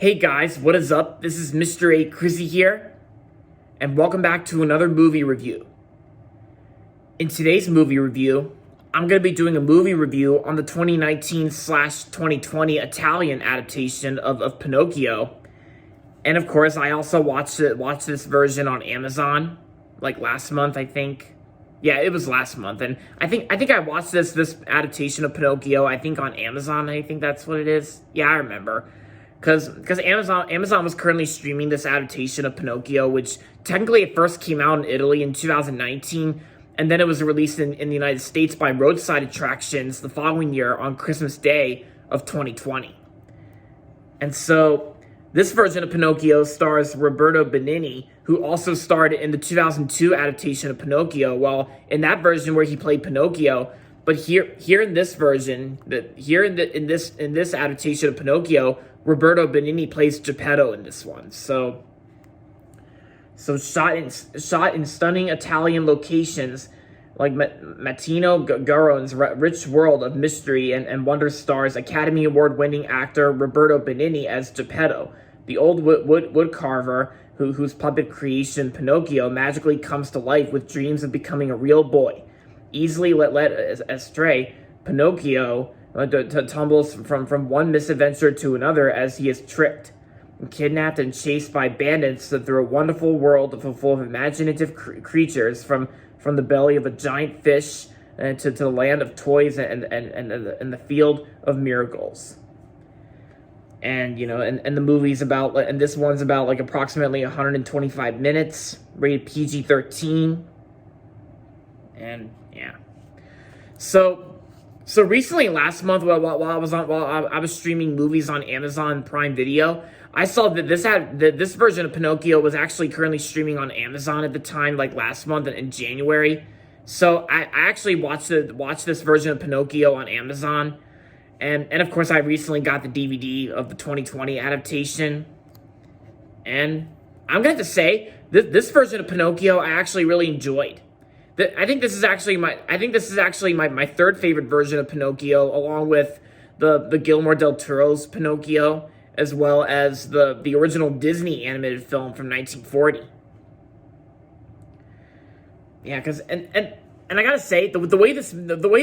Hey guys, what is up? This is Mr. A. Crizzy here, and welcome back to another movie review. In today's movie review, I'm going to be doing a movie review on the 2019/2020 Italian adaptation of Pinocchio. And of course, I also watched this version on Amazon, like last month, I think. Yeah, it was last month, and I think I watched this adaptation of Pinocchio, I think on Amazon. I think that's what it is. Yeah, I remember. Because Amazon was currently streaming this adaptation of Pinocchio, which technically it first came out in Italy in 2019, and then it was released in the United States by Roadside Attractions the following year on Christmas Day of 2020. And so, this version of Pinocchio stars Roberto Benini, who also starred in the 2002 adaptation of Pinocchio. Well, in that version where he played Pinocchio, but here in this version, in this adaptation of Pinocchio, Roberto Benini plays Geppetto in this one. So shot in stunning Italian locations like Mattino Garon's rich world of mystery and wonder stars Academy Award-winning actor Roberto Benini as Geppetto, the old wood carver whose puppet creation Pinocchio magically comes to life with dreams of becoming a real boy. Easily led astray, Pinocchio tumbles from one misadventure to another as he is tricked, kidnapped, and chased by bandits through a wonderful world full of imaginative creatures, from the belly of a giant fish to the land of toys and the field of miracles. And and the movie's about, and this one's about like approximately 125 minutes, rated PG-13, and yeah. So recently, last month, while I was streaming movies on Amazon Prime Video, I saw that this version of Pinocchio was actually currently streaming on Amazon at the time, like last month in January. So I actually watched this version of Pinocchio on Amazon, and of course I recently got the DVD of the 2020 adaptation, and I'm going to say this version of Pinocchio I actually really enjoyed. I think this is actually my third favorite version of Pinocchio, along with the Guillermo del Toro's Pinocchio, as well as the original Disney animated film from 1940. Yeah, because and I gotta say the way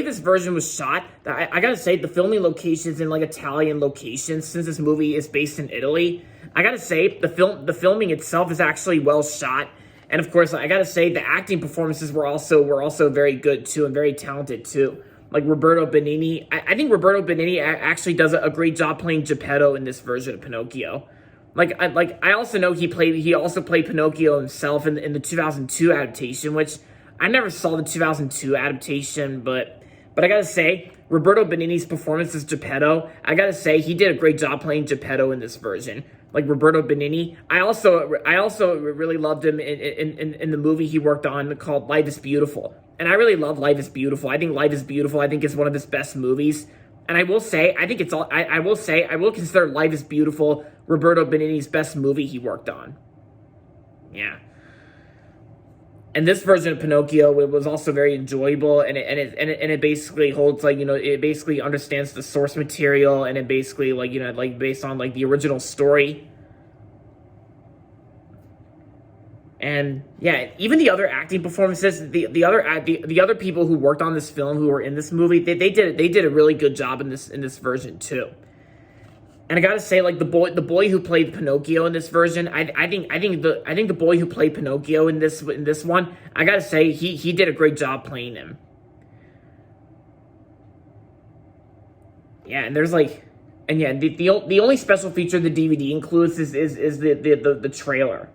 this version was shot, I gotta say the filming locations in like Italian locations, since this movie is based in Italy, I gotta say the filming itself is actually well shot. And of course, I gotta say the acting performances were also very good too, and very talented too. Like Roberto Benini, I think Roberto Benini actually does a great job playing Geppetto in this version of Pinocchio. I also know he also played Pinocchio himself in the 2002 adaptation, which I never saw the 2002 adaptation, but I gotta say Roberto Benini's performance as Geppetto, I gotta say he did a great job playing Geppetto in this version. Like Roberto Benini, I also really loved him in the movie he worked on called Life is Beautiful, and I really love Life is Beautiful. I think Life is Beautiful, I think, is one of his best movies, and I will say I think I will consider Life is Beautiful Roberto Benini's best movie he worked on. Yeah. And this version of Pinocchio, it was also very enjoyable, and it basically holds, like, it basically understands the source material, and it basically, like, based on like the original story. And yeah, even the other acting performances, the other people who worked on this film, who were in this movie, they did a really good job in this version too. And I gotta say, like, the boy who played Pinocchio in this version, I think the boy who played Pinocchio in this one, I gotta say he did a great job playing him. Yeah, and there's like, and yeah, the only special feature the DVD includes is the trailer.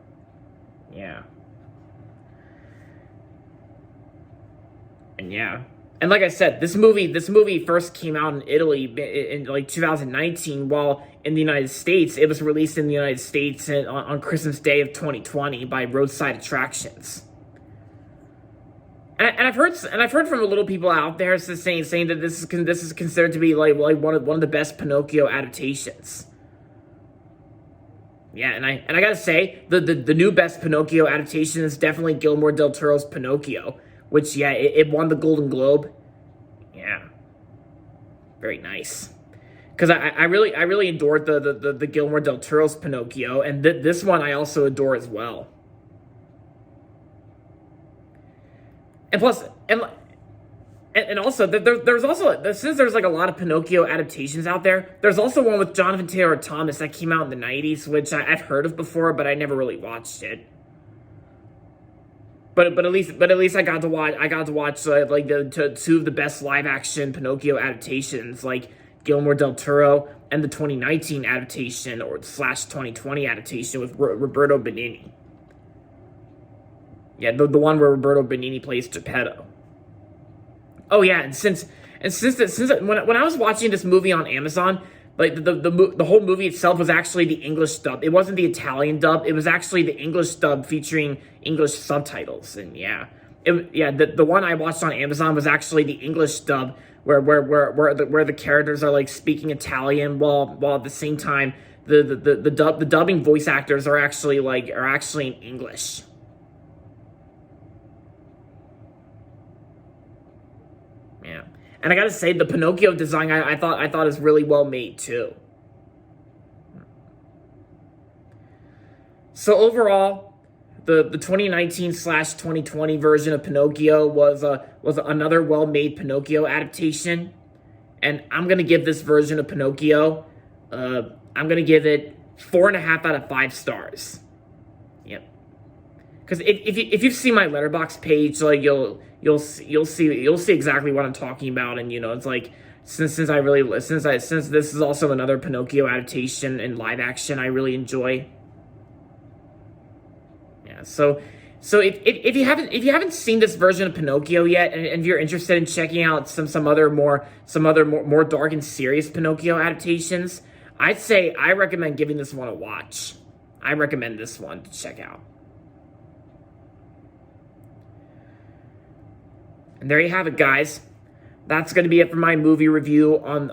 Yeah. And yeah. And like I said, this movie first came out in Italy in like 2019, while in the United States, it was released in the United States on Christmas Day of 2020 by Roadside Attractions. And I've heard from a little people out there saying that this is considered to be like one of the best Pinocchio adaptations. Yeah, and I gotta say the new best Pinocchio adaptation is definitely Guillermo del Toro's Pinocchio, which, yeah, it won the Golden Globe. Yeah. Very nice. because I really adored the Guillermo del Toro's Pinocchio, and this one I also adore as well. And plus, and also there's also, since there's like a lot of Pinocchio adaptations out there, there's also one with Jonathan Taylor Thomas that came out in the 90s, which I've heard of before, but I never really watched it. But at least I got to watch like two of the best live action Pinocchio adaptations, like Guillermo del Toro and the 2019 adaptation or / 2020 adaptation with Roberto Benini. Yeah, the one where Roberto Benini plays Geppetto. Oh yeah, and since when I was watching this movie on Amazon, like the whole movie itself was actually the English dub. It wasn't the Italian dub. It was actually the English dub featuring English subtitles. And yeah, the one I watched on Amazon was actually the English dub where the characters are like speaking Italian while at the same time the dubbing voice actors are actually in English. Yeah. And I gotta say, the Pinocchio design I thought is really well made too. So overall, the 2019 / 2020 version of Pinocchio was another well made Pinocchio adaptation, and I'm gonna give this version of Pinocchio, I'm gonna give it 4.5 out of 5 stars. Yep. Because if you've seen my Letterboxd page, like you'll see exactly what I'm talking about, and it's like since this is also another Pinocchio adaptation in live action, I really enjoy. Yeah, so if you haven't seen this version of Pinocchio yet, and if you're interested in checking out some other more dark and serious Pinocchio adaptations, I recommend giving this one a watch. I recommend this one to check out. And there you have it, guys. That's going to be it for my movie review on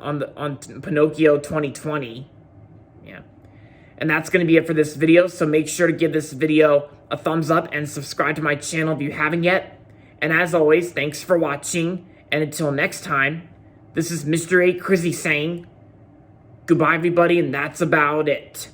Pinocchio 2020. Yeah. And that's going to be it for this video. So make sure to give this video a thumbs up and subscribe to my channel if you haven't yet. And as always, thanks for watching. And until next time, this is Mr. A. Crizzy saying goodbye, everybody, and that's about it.